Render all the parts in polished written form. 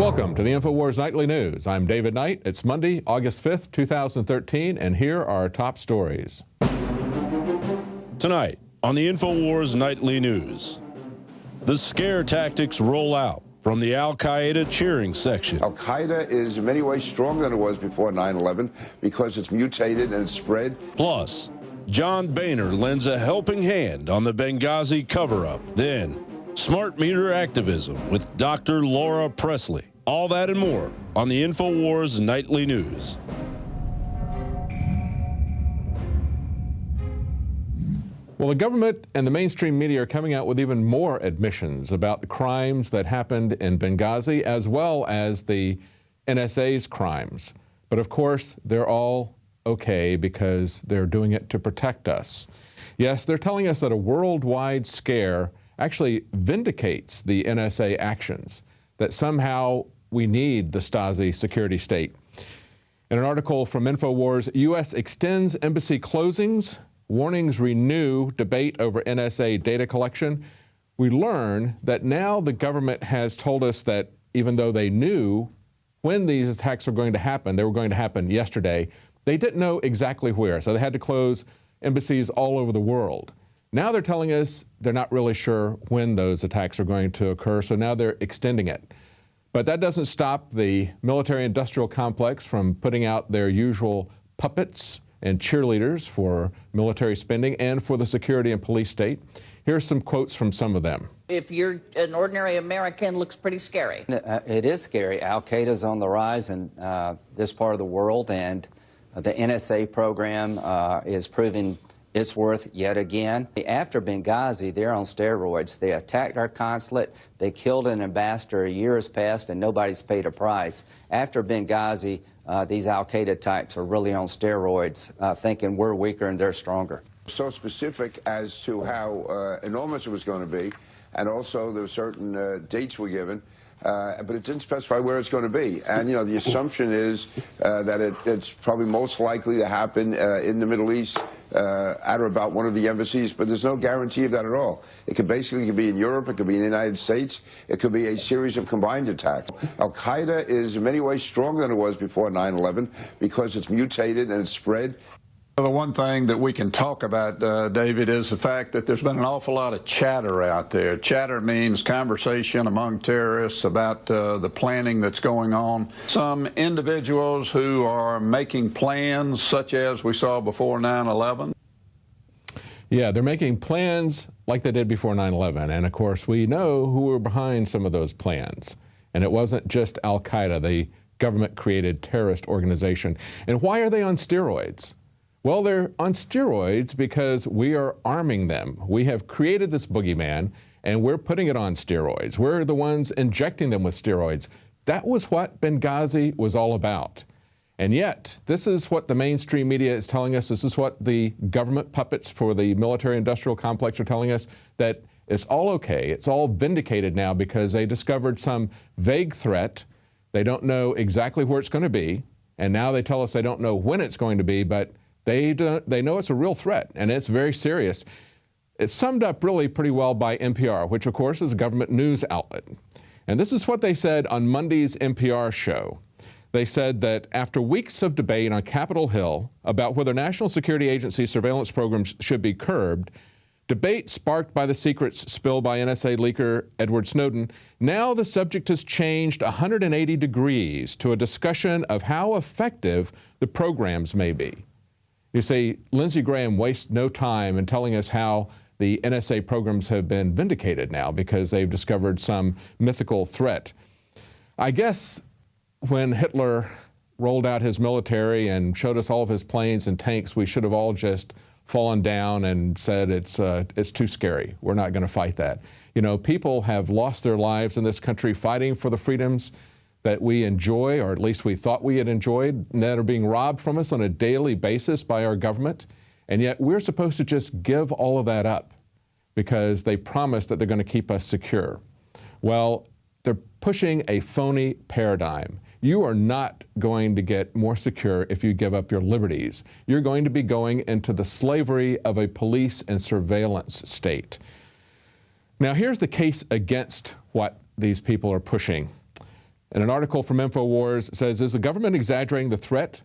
Welcome to the INFOWARS Nightly News. I'm David Knight. It's Monday, August 5th, 2013, and here are our top stories. Tonight on the INFOWARS Nightly News, the scare tactics roll out from the Al-Qaeda cheering section. Al-Qaeda is in many ways stronger than it was before 9/11 because it's mutated and it's spread. Plus, John Boehner lends a helping hand on the Benghazi cover-up. Then, smart meter activism with Dr. Laura Presley. All that and more on the INFOWARS Nightly News. Well, the government and the mainstream media are coming out with even more admissions about the crimes that happened in Benghazi, as well as the NSA's crimes. But of course, they're all okay because they're doing it to protect us. Yes, they're telling us that a worldwide scare actually vindicates the NSA actions, that somehow we need the Stasi security state. In an article from INFOWARS, U.S. extends embassy closings, warnings renew debate over NSA data collection. We learn that now the government has told us that even though they knew when these attacks were going to happen, they were going to happen yesterday, they didn't know exactly where, so they had to close embassies all over the world. Now they're telling us they're not really sure when those attacks are going to occur, so now they're extending it. But that doesn't stop the military-industrial complex from putting out their usual puppets and cheerleaders for military spending and for the security and police state. Here's some quotes from some of them. If you're an ordinary American, looks pretty scary. It is scary. Al-Qaeda's on the rise in this part of the world, and the NSA program is proving its worth yet again. After Benghazi, they're on steroids. They attacked our consulate. They killed an ambassador. A year has passed, and nobody's paid a price. After Benghazi, these Al-Qaeda types are really on steroids, thinking we're weaker and they're stronger. So specific as to how enormous it was going to be, and also there were certain dates were given, but it didn't specify where it's going to be. And, you know, the assumption is that it's probably most likely to happen in the Middle East, at or about one of the embassies, but there's no guarantee of that at all. It could basically be in Europe, it could be in the United States, it could be a series of combined attacks. Al-Qaeda is in many ways stronger than it was before 9/11 because it's mutated and it's spread. The one thing that we can talk about, David, is the fact that there's been an awful lot of chatter out there. Chatter means conversation among terrorists about the planning that's going on. Some individuals who are making plans, such as we saw before 9/11. Yeah, they're making plans like they did before 9/11. And of course, we know who were behind some of those plans. And it wasn't just Al-Qaeda, the government-created terrorist organization. And why are they on steroids? Well, they're on steroids because we are arming them. We have created this boogeyman, and we're putting it on steroids. We're the ones injecting them with steroids. That was what Benghazi was all about. And yet, this is what the mainstream media is telling us. This is what the government puppets for the military-industrial complex are telling us, that it's all okay. It's all vindicated now because they discovered some vague threat. They don't know exactly where it's going to be, and now they tell us they don't know when it's going to be, but they know it's a real threat, and it's very serious. It's summed up really pretty well by NPR, which of course is a government news outlet. And this is what they said on Monday's NPR show. They said that after weeks of debate on Capitol Hill about whether National Security Agency surveillance programs should be curbed, debate sparked by the secrets spilled by NSA leaker Edward Snowden, now the subject has changed 180 degrees to a discussion of how effective the programs may be. You see, Lindsey Graham wastes no time in telling us how the NSA programs have been vindicated now because they've discovered some mythical threat. I guess when Hitler rolled out his military and showed us all of his planes and tanks, we should have all just fallen down and said it's too scary. We're not going to fight that. You know, people have lost their lives in this country fighting for the freedoms that we enjoy, or at least we thought we had enjoyed, and that are being robbed from us on a daily basis by our government. And yet we're supposed to just give all of that up because they promise that they're going to keep us secure. Well, they're pushing a phony paradigm. You are not going to get more secure if you give up your liberties. You're going to be going into the slavery of a police and surveillance state. Now, here's the case against what these people are pushing. And an article from INFOWARS says, is the government exaggerating the threat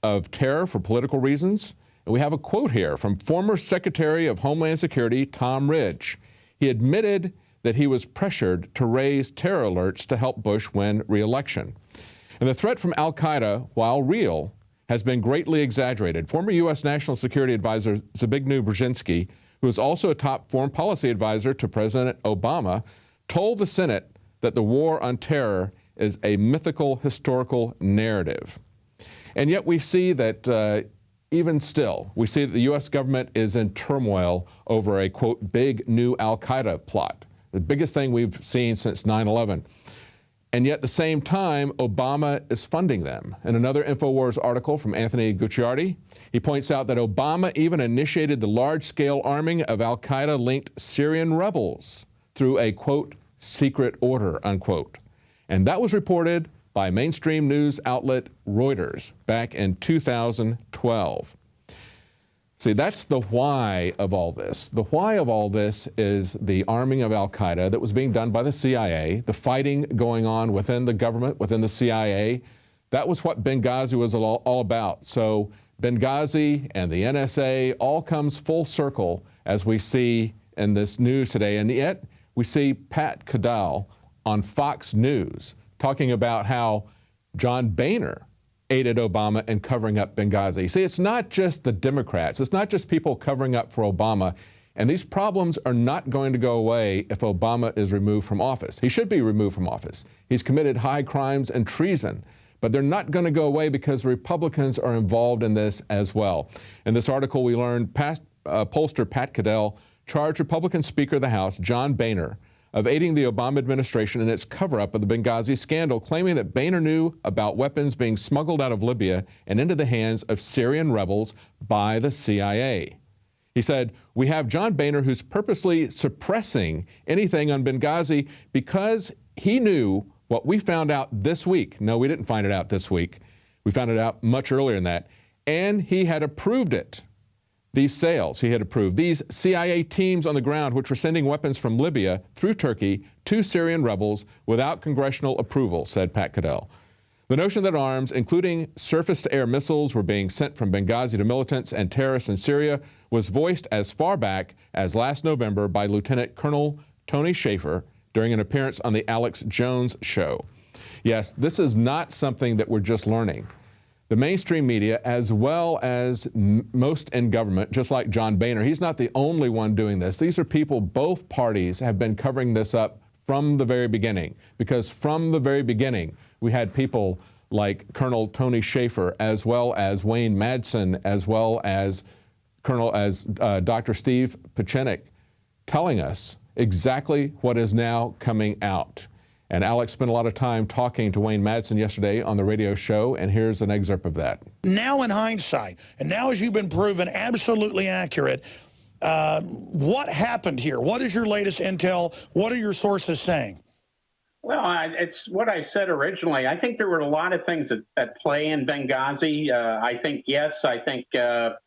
of terror for political reasons? And we have a quote here from former Secretary of Homeland Security, Tom Ridge. He admitted that he was pressured to raise terror alerts to help Bush win re-election. And the threat from al-Qaeda, while real, has been greatly exaggerated. Former U.S. National Security Advisor Zbigniew Brzezinski, who is also a top foreign policy advisor to President Obama, told the Senate that the war on terror is a mythical historical narrative. And yet we see that even still, we see that the U.S. government is in turmoil over a, quote, big new al-Qaeda plot, the biggest thing we've seen since 9/11. And yet at the same time, Obama is funding them. In another INFOWARS article from Anthony Gucciardi, he points out that Obama even initiated the large-scale arming of al-Qaeda-linked Syrian rebels through a, quote, secret order, unquote. And that was reported by mainstream news outlet Reuters back in 2012. See, that's the why of all this. The why of all this is the arming of al-Qaeda that was being done by the CIA, the fighting going on within the government, within the CIA. That was what Benghazi was all about. So Benghazi and the NSA all comes full circle as we see in this news today. And yet we see Pat Cadell on Fox News talking about how John Boehner aided Obama in covering up Benghazi. See, it's not just the Democrats. It's not just people covering up for Obama. And these problems are not going to go away if Obama is removed from office. He should be removed from office. He's committed high crimes and treason. But they're not going to go away because Republicans are involved in this as well. In this article, we learned pollster Pat Cadell charged Republican Speaker of the House, John Boehner, of aiding the Obama administration in its cover-up of the Benghazi scandal, claiming that Boehner knew about weapons being smuggled out of Libya and into the hands of Syrian rebels by the CIA. He said, we have John Boehner who's purposely suppressing anything on Benghazi because he knew what we found out this week. No, we didn't find it out this week. We found it out much earlier than that. And he had approved it. These sales he had approved. These CIA teams on the ground which were sending weapons from Libya through Turkey to Syrian rebels without congressional approval, said Pat Cadell. The notion that arms, including surface-to-air missiles, were being sent from Benghazi to militants and terrorists in Syria was voiced as far back as last November by Lieutenant Colonel Tony Shaffer during an appearance on the Alex Jones show. Yes, this is not something that we're just learning. The mainstream media, as well as most in government, just like John Boehner, he's not the only one doing this. These are people, both parties have been covering this up from the very beginning, because from the very beginning, we had people like Colonel Tony Shaffer, as well as Wayne Madsen, as well as Dr. Steve Pieczenik, telling us exactly what is now coming out. And Alex spent a lot of time talking to Wayne Madsen yesterday on the radio show, and here's an excerpt of that. Now in hindsight, and now as you've been proven absolutely accurate, what happened here? What is your latest intel? What are your sources saying? Well, it's what I said originally. I think there were a lot of things at play in Benghazi. I think the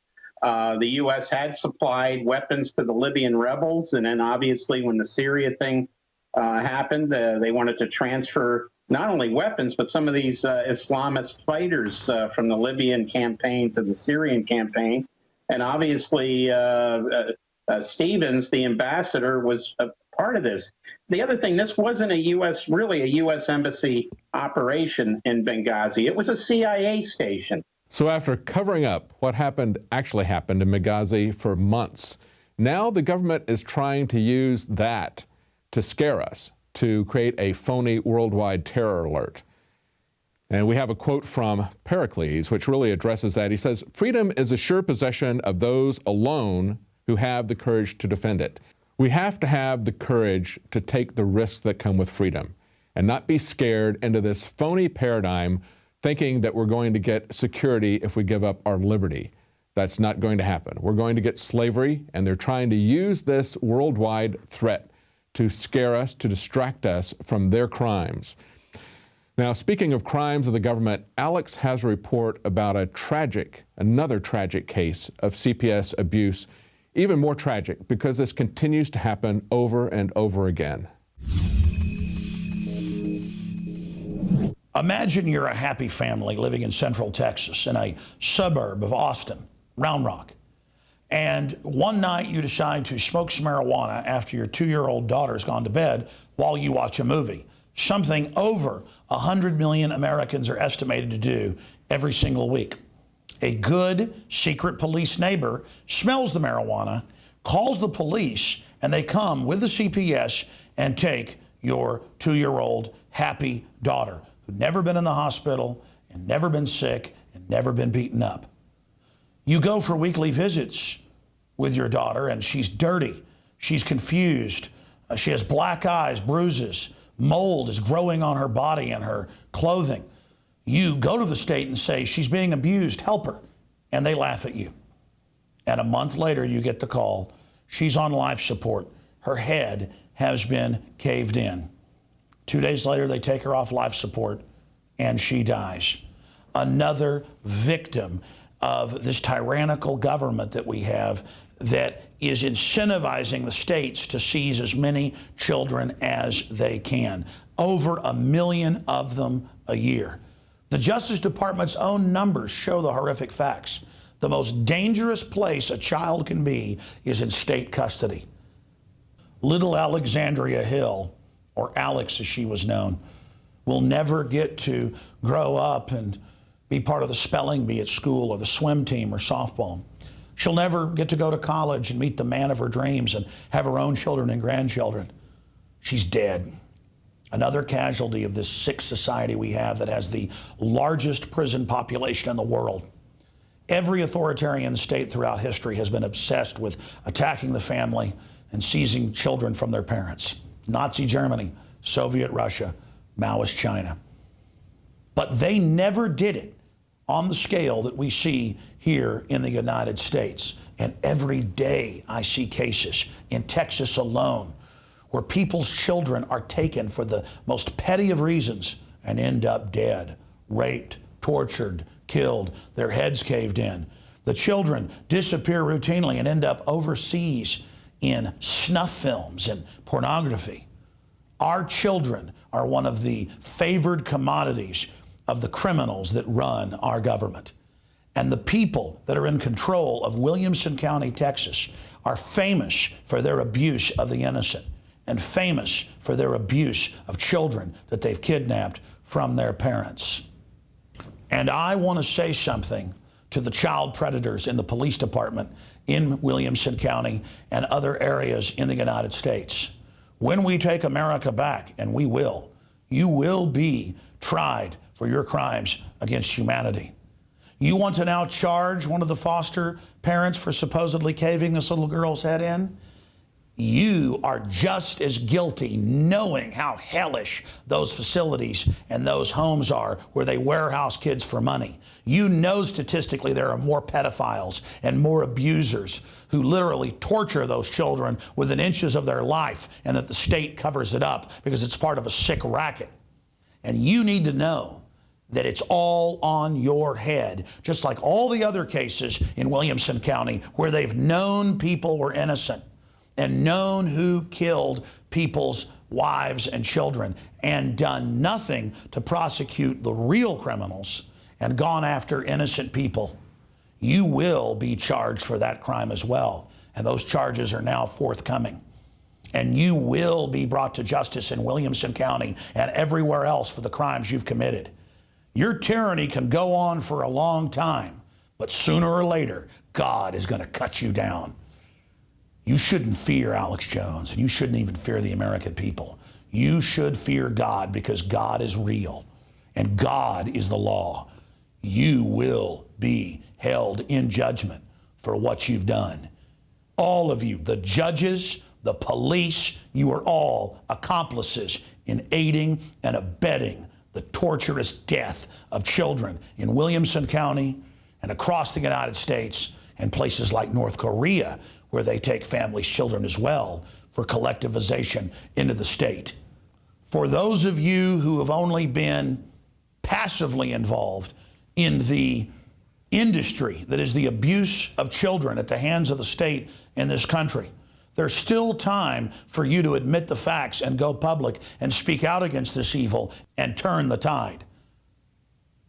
U.S. had supplied weapons to the Libyan rebels, and then obviously when the Syria thing happened, they wanted to transfer not only weapons, but some of these Islamist fighters from the Libyan campaign to the Syrian campaign. And obviously, Stevens, the ambassador, was a part of this. The other thing, this wasn't really a U.S. embassy operation in Benghazi. It was a CIA station. So after covering up what actually happened in Benghazi for months, now the government is trying to use that to scare us, to create a phony worldwide terror alert. And we have a quote from Pericles, which really addresses that. He says, freedom is a sure possession of those alone who have the courage to defend it. We have to have the courage to take the risks that come with freedom and not be scared into this phony paradigm thinking that we're going to get security if we give up our liberty. That's not going to happen. We're going to get slavery, and they're trying to use this worldwide threat to scare us, to distract us from their crimes. Now, speaking of crimes of the government, Alex has a report about another tragic case of CPS abuse, even more tragic because this continues to happen over and over again. Imagine you're a happy family living in Central Texas in a suburb of Austin, Round Rock. And one night you decide to smoke some marijuana after your 2-year-old daughter's gone to bed while you watch a movie. Something over 100 million Americans are estimated to do every single week. A good secret police neighbor smells the marijuana, calls the police, and they come with the CPS and take your 2-year-old happy daughter who'd never been in the hospital and never been sick and never been beaten up. You go for weekly visits with your daughter and she's dirty, she's confused, she has black eyes, bruises, mold is growing on her body and her clothing. You go to the state and say, she's being abused, help her. And they laugh at you. And a month later, you get the call, she's on life support. Her head has been caved in. 2 days later, they take her off life support and she dies. Another victim of this tyrannical government that we have that is incentivizing the states to seize as many children as they can. Over 1 million of them a year. The Justice Department's own numbers show the horrific facts. The most dangerous place a child can be is in state custody. Little Alexandria Hill, or Alex as she was known, will never get to grow up and be part of the spelling bee at school or the swim team or softball. She'll never get to go to college and meet the man of her dreams and have her own children and grandchildren. She's dead. Another casualty of this sick society we have that has the largest prison population in the world. Every authoritarian state throughout history has been obsessed with attacking the family and seizing children from their parents. Nazi Germany, Soviet Russia, Maoist China. But they never did it on the scale that we see here in the United States. And every day I see cases in Texas alone where people's children are taken for the most petty of reasons and end up dead, raped, tortured, killed, their heads caved in. The children disappear routinely and end up overseas in snuff films and pornography. Our children are one of the favored commodities of the criminals that run our government. And the people that are in control of Williamson County, Texas, are famous for their abuse of the innocent and famous for their abuse of children that they've kidnapped from their parents. And I want to say something to the child predators in the police department in Williamson County and other areas in the United States. When we take America back, and we will, you will be tried for your crimes against humanity. You want to now charge one of the foster parents for supposedly caving this little girl's head in? You are just as guilty knowing how hellish those facilities and those homes are where they warehouse kids for money. You know statistically there are more pedophiles and more abusers who literally torture those children within inches of their life, and that the state covers it up because it's part of a sick racket. And you need to know that it's all on your head, just like all the other cases in Williamson County where they've known people were innocent and known who killed people's wives and children and done nothing to prosecute the real criminals and gone after innocent people. You will be charged for that crime as well. And those charges are now forthcoming. And you will be brought to justice in Williamson County and everywhere else for the crimes you've committed. Your tyranny can go on for a long time, but sooner or later, God is going to cut you down. You shouldn't fear Alex Jones, and you shouldn't even fear the American people. You should fear God, because God is real, and God is the law. You will be held in judgment for what you've done. All of you, the judges, the police, you are all accomplices in aiding and abetting the torturous death of children in Williamson County and across the United States and places like North Korea, where they take families' children as well for collectivization into the state. For those of you who have only been passively involved in the industry that is the abuse of children at the hands of the state in this country, there's still time for you to admit the facts and go public and speak out against this evil and turn the tide.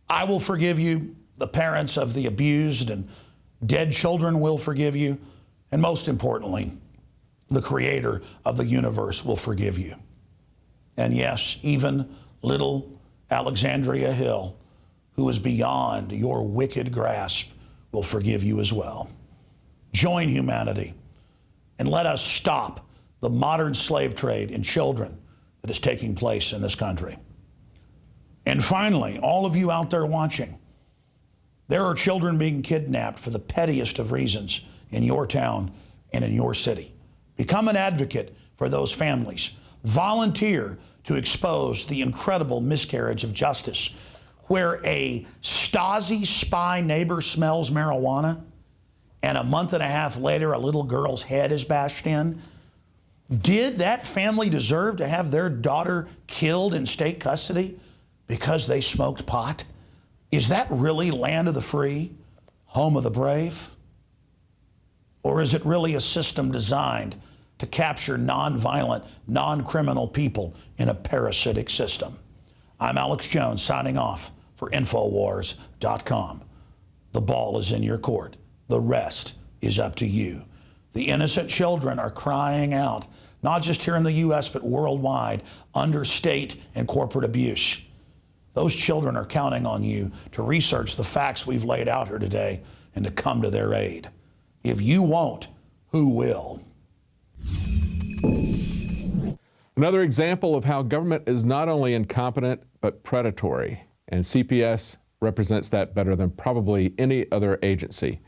I will forgive you. The parents of the abused and dead children will forgive you. And most importantly, the creator of the universe will forgive you. And yes, even little Alexandria Hill, who is beyond your wicked grasp, will forgive you as well. Join humanity and let us stop the modern slave trade in children that is taking place in this country. And finally, all of you out there watching, there are children being kidnapped for the pettiest of reasons in your town and in your city. Become an advocate for those families. Volunteer to expose the incredible miscarriage of justice where a Stasi spy neighbor smells marijuana and a month and a half later a little girl's head is bashed in. Did that family deserve to have their daughter killed in state custody because they smoked pot? Is that really land of the free, home of the brave? Or is it really a system designed to capture non-violent, non-criminal people in a parasitic system? I'm Alex Jones signing off for INFOWARS.com. The ball is in your court. The rest is up to you. The innocent children are crying out, not just here in the U.S., but worldwide, under state and corporate abuse. Those children are counting on you to research the facts we've laid out here today and to come to their aid. If you won't, who will? Another example of how government is not only incompetent, but predatory. And CPS represents that better than probably any other agency.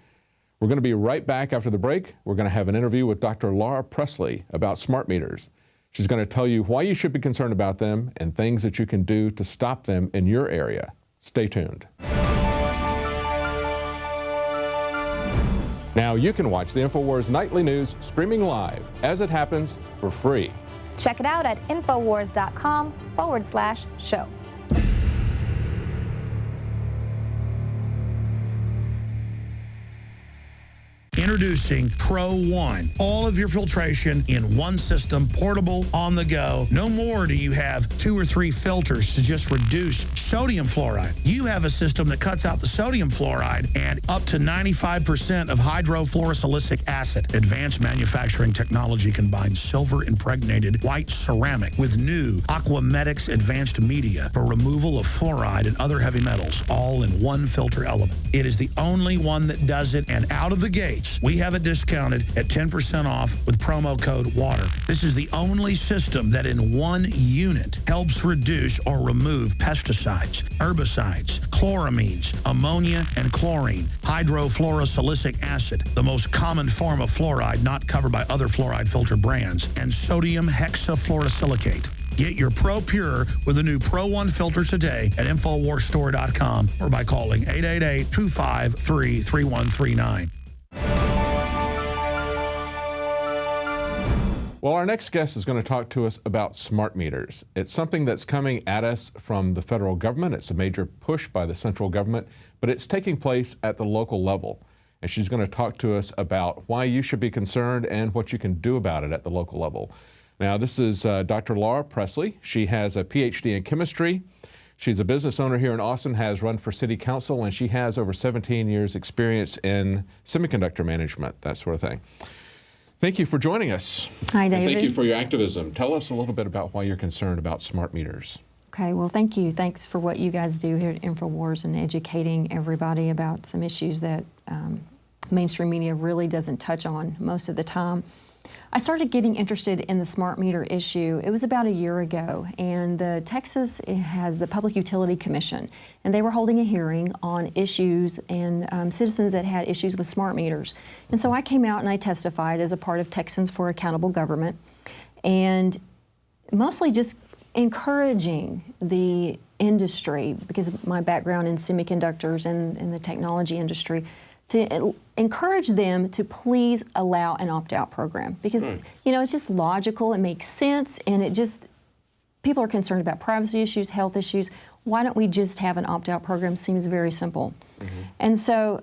We're going to be right back after the break. We're going to have an interview with Dr. Laura Presley about smart meters. She's going to tell you why you should be concerned about them and things that you can do to stop them in your area. Stay tuned. Now you can watch the InfoWars Nightly News streaming live as it happens for free. Check it out at InfoWars.com/show. Introducing Pro One. All of your filtration in one system, portable, on the go. No more do you have 2 or 3 filters to just reduce sodium fluoride. You have a system that cuts out the sodium fluoride and up to 95% of hydrofluorosilicic acid. Advanced manufacturing technology combines silver-impregnated white ceramic with new Aquamedics advanced media for removal of fluoride and other heavy metals, all in one filter element. It is the only one that does it, and out of the gates, we have it discounted at 10% off with promo code WATER. This is the only system that in one unit helps reduce or remove pesticides, herbicides, chloramines, ammonia, and chlorine, hydrofluorosilicic acid, the most common form of fluoride not covered by other fluoride filter brands, and sodium hexafluorosilicate. Get your Pro Pure with the new Pro One filters today at InfoWarsStore.com or by calling 888-253-3139. Well, our next guest is going to talk to us about smart meters. It's something that's coming at us from the federal government. It's a major push by the central government, but it's taking place at the local level. And she's going to talk to us about why you should be concerned and what you can do about it at the local level. Now, this is Dr. Laura Presley. She has a PhD in chemistry. She's a business owner here in Austin, has run for city council, and she has over 17 years experience in semiconductor management, that sort of thing. Thank you for joining us. Hi, David. And thank you for your activism. Tell us a little bit about why you're concerned about smart meters. Okay, well, thank you. Thanks for what you guys do here at InfoWars and educating everybody about some issues that mainstream media really doesn't touch on most of the time. I started getting interested in the smart meter issue. It was about a year ago, and Texas has the Public Utility Commission, and they were holding a hearing on issues and citizens that had issues with smart meters. And so I came out and I testified as a part of Texans for Accountable Government, and mostly just encouraging the industry, because of my background in semiconductors and in the technology industry, to encourage them to please allow an opt-out program, because you know, it's just logical, it makes sense, and it just, people are concerned about privacy issues, health issues. Why don't we just have an opt-out program? Seems very simple. And so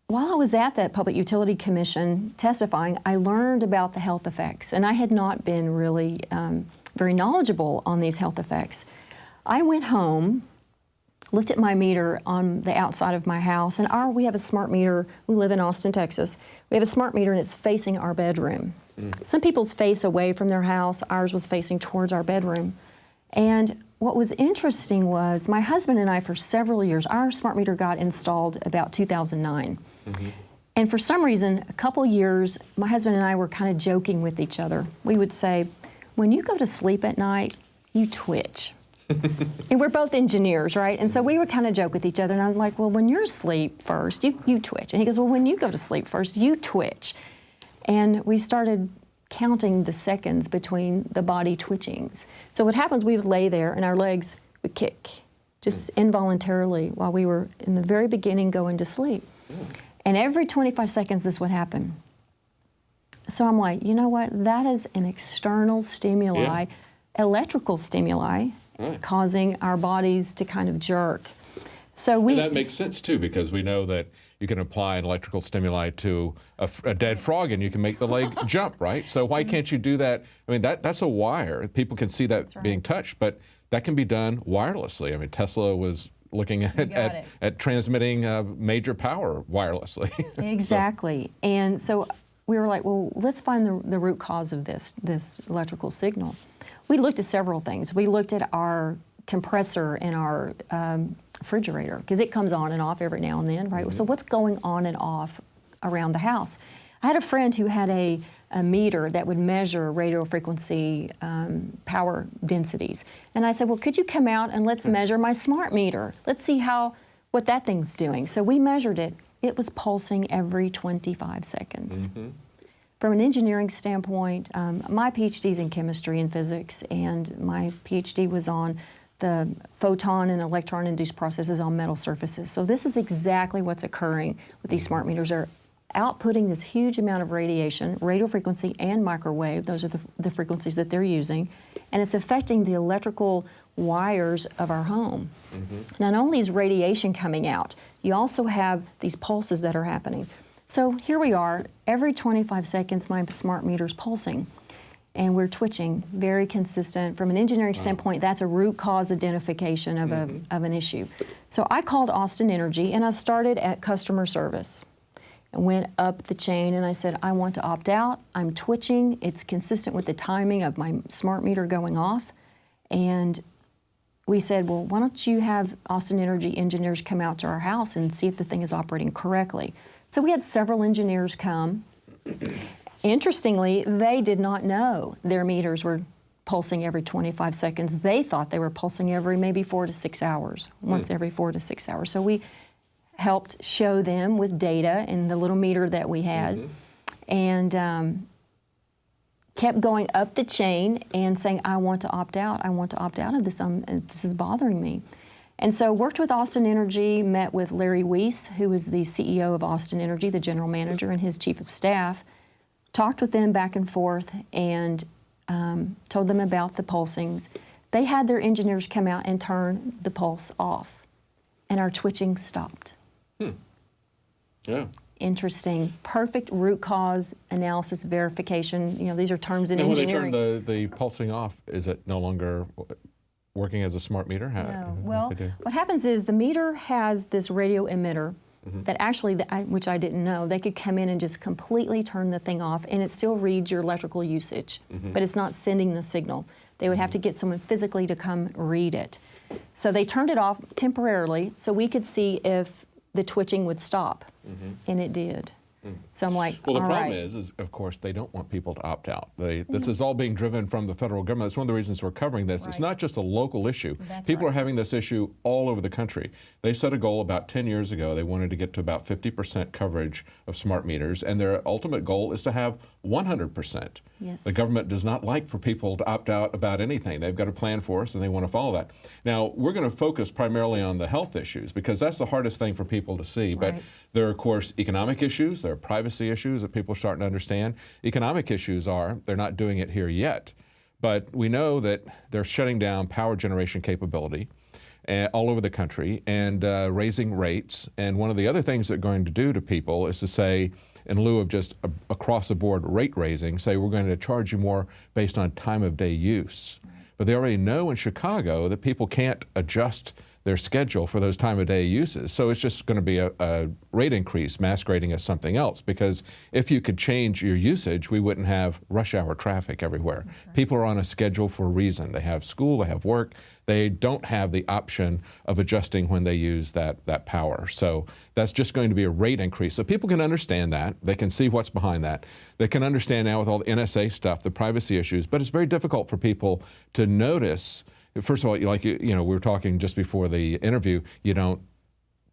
while I was at that Public Utility Commission testifying, I learned about the health effects, and I had not been really very knowledgeable on these health effects. I went home looked at my meter on the outside of my house, and we have a smart meter. We live in Austin, Texas. We have a smart meter, and it's facing our bedroom. Some people's face away from their house. Ours was facing towards our bedroom. And what was interesting was my husband and I, for several years, our smart meter got installed about 2009. And for some reason, a couple years, my husband and I were kind of joking with each other. We would say, when you go to sleep at night, you twitch. And we're both engineers, right? And so we would kind of joke with each other, and I'm like, well, when you're asleep first, you twitch. And he goes, well, when you go to sleep first, you twitch. And we started counting the seconds between the body twitchings. So what happens, we would lay there and our legs would kick, just involuntarily while we were in the very beginning going to sleep. And every 25 seconds this would happen. So I'm like, you know what, that is an external stimuli, electrical stimuli, causing our bodies to kind of jerk. So And that makes sense too, because we know that you can apply an electrical stimuli to a dead frog and you can make the leg jump, right? So why can't you do that? I mean, that's a wire. People can see that being touched, but that can be done wirelessly. I mean, Tesla was looking at transmitting major power wirelessly. Exactly. And so we were like, well, let's find the root cause of this electrical signal. We looked at several things. We looked at our compressor in our refrigerator, because it comes on and off every now and then, right? So what's going on and off around the house? I had a friend who had a meter that would measure radio frequency power densities. And I said, well, could you come out and let's measure my smart meter? Let's see what that thing's doing. So we measured it. It was pulsing every 25 seconds. From an engineering standpoint, my PhD's in chemistry and physics, and my PhD was on the photon and electron-induced processes on metal surfaces. So this is exactly what's occurring with these smart meters. They're outputting this huge amount of radiation, radio frequency and microwave. Those are the frequencies that they're using. And it's affecting the electrical wires of our home. Not only is radiation coming out, you also have these pulses that are happening. So here we are, every 25 seconds my smart meter's pulsing. And we're twitching, very consistent. From an engineering standpoint, that's a root cause identification of an issue. So I called Austin Energy, and I started at customer service. And went up the chain, and I said, I want to opt out. I'm twitching. It's consistent with the timing of my smart meter going off. And we said, well, why don't you have Austin Energy engineers come out to our house and see if the thing is operating correctly. So we had several engineers come. Interestingly, they did not know their meters were pulsing every 25 seconds. They thought they were pulsing every maybe 4 to 6 hours, once every 4 to 6 hours. So we helped show them with data and the little meter that we had, and kept going up the chain and saying, I want to opt out. I want to opt out of this. This is bothering me. And so worked with Austin Energy, met with Larry Weiss, who is the CEO of Austin Energy, the general manager, and his chief of staff, talked with them back and forth, and told them about the pulsings. They had their engineers come out and turn the pulse off, and our twitching stopped. Yeah. Interesting. Perfect root cause analysis verification. You know, these are terms in engineering. And when they turn the pulsing off, is it no longer working as a smart meter? No. Well, what happens is the meter has this radio emitter that actually, which I didn't know, they could come in and just completely turn the thing off, and it still reads your electrical usage, but it's not sending the signal. They would have to get someone physically to come read it. So they turned it off temporarily so we could see if the twitching would stop, and it did. So I'm like, well, the all problem right. is, of course, they don't want people to opt out. This is all being driven from the federal government. That's one of the reasons we're covering this. Right. It's not just a local issue. That's People right. are having this issue all over the country. They set a goal about 10 years ago. They wanted to get to about 50% coverage of smart meters, and their ultimate goal is to have 100%. Yes. The government does not like for people to opt out about anything. They've got a plan for us, and they want to follow that. Now, we're going to focus primarily on the health issues, because that's the hardest thing for people to see. But Right. there are, of course, economic issues. There are privacy issues that people are starting to understand. Economic issues are, they're not doing it here yet. But we know that they're shutting down power generation capability all over the country and raising rates. And one of the other things they're going to do to people is to say, in lieu of just across-the-board rate raising, say we're going to charge you more based on time of day use. But they already know in Chicago that people can't adjust their schedule for those time of day uses. So it's just going to be a rate increase masquerading as something else, because if you could change your usage, we wouldn't have rush hour traffic everywhere. Right. People are on a schedule for a reason. They have school, they have work. They don't have the option of adjusting when they use that power. So that's just going to be a rate increase. So people can understand that. They can see what's behind that. They can understand now with all the NSA stuff, the privacy issues, but it's very difficult for people to notice. First of all, like we were talking just before the interview, you don't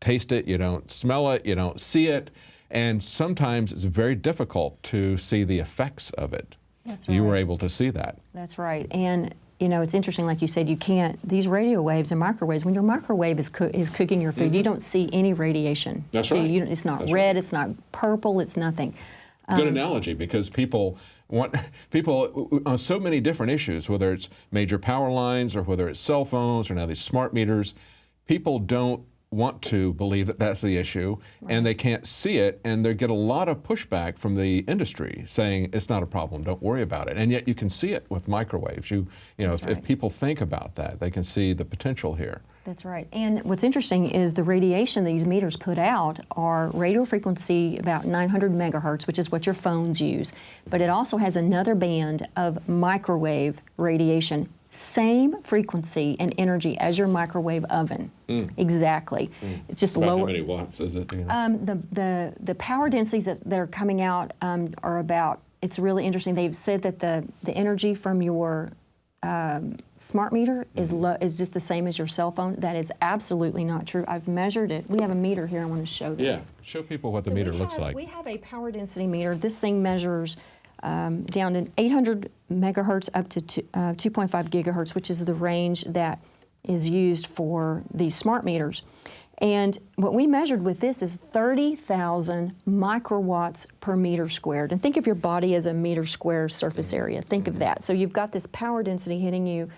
taste it, you don't smell it, you don't see it, and sometimes it's very difficult to see the effects of it. That's right. You were able to see that. That's right. And it's interesting, like you said, you can't, these radio waves and microwaves, when your microwave is cooking your food, you don't see any radiation. That's right. It's not red, it's not purple, it's nothing. Good analogy, because people on so many different issues, whether it's major power lines or whether it's cell phones or now these smart meters, people don't want to believe that that's the issue, and they can't see it, and they get a lot of pushback from the industry saying it's not a problem, don't worry about it. And yet you can see it with microwaves. If people think about that, they can see the potential here. That's right. And what's interesting is the radiation these meters put out are radio frequency about 900 megahertz, which is what your phones use. But it also has another band of microwave radiation, same frequency and energy as your microwave oven. Exactly. It's just about lower. How many watts is it? The power densities that are coming out are about, it's really interesting. They've said that the energy from your smart meter is just the same as your cell phone. That is absolutely not true. I've measured it. We have a meter here. I want to show this. Yeah, show people what the meter looks like. We have a power density meter. This thing measures down to 800 megahertz up to 2.5 gigahertz, which is the range that is used for these smart meters. And what we measured with this is 30,000 microwatts per meter squared. And think of your body as a meter square surface area. Think of that. So you've got this power density hitting you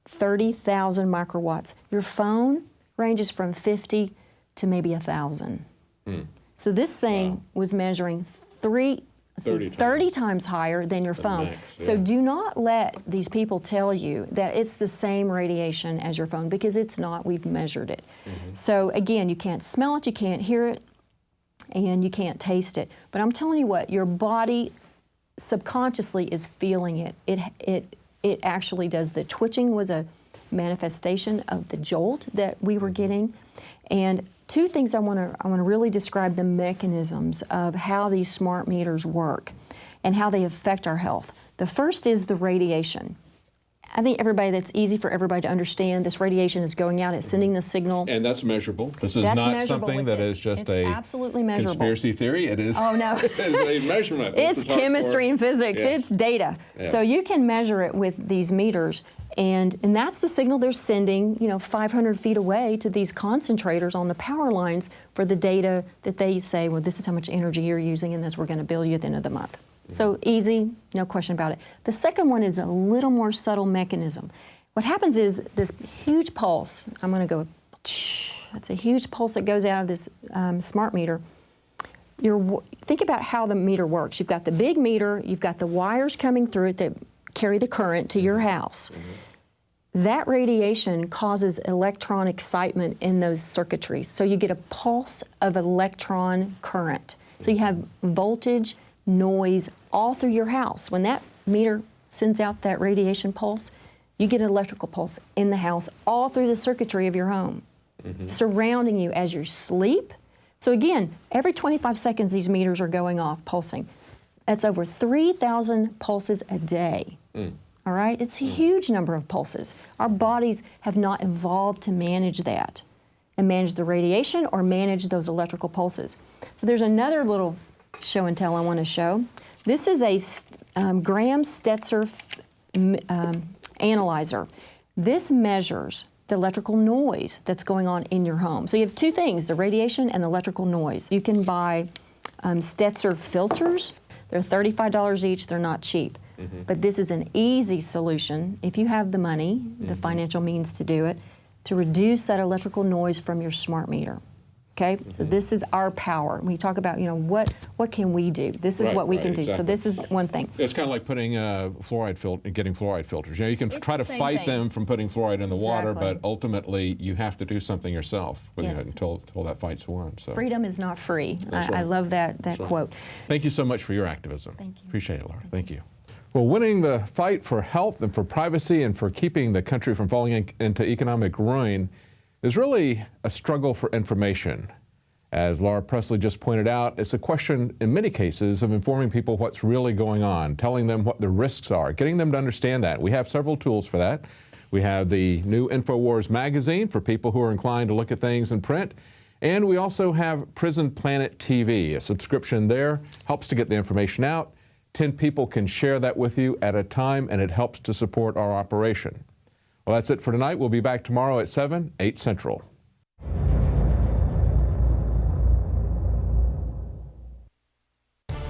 30,000 microwatts. Your phone ranges from 50 to maybe 1,000. So this thing was measuring 30 times higher than your phone. Max, yeah. So do not let these people tell you that it's the same radiation as your phone, because it's not. We've measured it. So again, you can't smell it, you can't hear it, and you can't taste it. But I'm telling you what, your body subconsciously is feeling it. It actually does. The twitching was a manifestation of the jolt that we were getting. And two things I want to really describe the mechanisms of how these smart meters work and how they affect our health. The first is the radiation. I think that's easy for everybody to understand. This radiation is going out, it's sending the signal. And that's measurable. This is not something that is just a absolutely measurable conspiracy theory. It is. Oh no. It's a measurement. It's chemistry and physics. Yes. It's data. Yes. So you can measure it with these meters, and that's the signal they're sending, 500 feet away to these concentrators on the power lines for the data that they say, well, this is how much energy you're using, and this we're going to bill you at the end of the month. So easy, no question about it. The second one is a little more subtle mechanism. What happens is this huge pulse, I'm going to go, that's a huge pulse that goes out of this smart meter. Think about how the meter works. You've got the big meter, you've got the wires coming through it that carry the current to your house. That radiation causes electron excitement in those circuitries. So you get a pulse of electron current. So you have voltage, noise all through your house. When that meter sends out that radiation pulse, you get an electrical pulse in the house all through the circuitry of your home, surrounding you as you sleep. So again, every 25 seconds these meters are going off, pulsing. That's over 3,000 pulses a day. All right? It's a huge number of pulses. Our bodies have not evolved to manage that and manage the radiation or manage those electrical pulses. So there's another little show and tell I want to show. This is a Graham-Stetzer analyzer. This measures the electrical noise that's going on in your home. So you have two things, the radiation and the electrical noise. You can buy Stetzer filters. They're $35 each. They're not cheap. But this is an easy solution, if you have the money, the financial means to do it, to reduce that electrical noise from your smart meter. Okay, so this is our power. When you talk about, you know, what can we do? This is what we can do. So this is one thing. It's kind of like putting getting fluoride filters. You know, you can try to fight them from putting fluoride in the water, but ultimately you have to do something yourself until that fight's won. So freedom is not free. I love that quote. Thank you so much for your activism. Thank you. Appreciate it, Laura. Thank you. Well, winning the fight for health and for privacy and for keeping the country from falling into economic ruin is really a struggle for information. As Laura Presley just pointed out, it's a question in many cases of informing people what's really going on, telling them what the risks are, getting them to understand that. We have several tools for that. We have the new INFOWARS magazine for people who are inclined to look at things in print. And we also have Prison Planet TV. A subscription there helps to get the information out. 10 people can share that with you at a time, and it helps to support our operation. Well, that's it for tonight. We'll be back tomorrow at 7, 8 Central.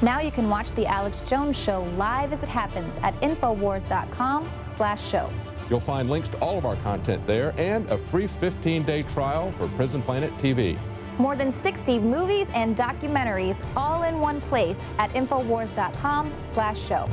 Now you can watch The Alex Jones Show live as it happens at Infowars.com/show. You'll find links to all of our content there and a free 15-day trial for Prison Planet TV. More than 60 movies and documentaries all in one place at Infowars.com/show.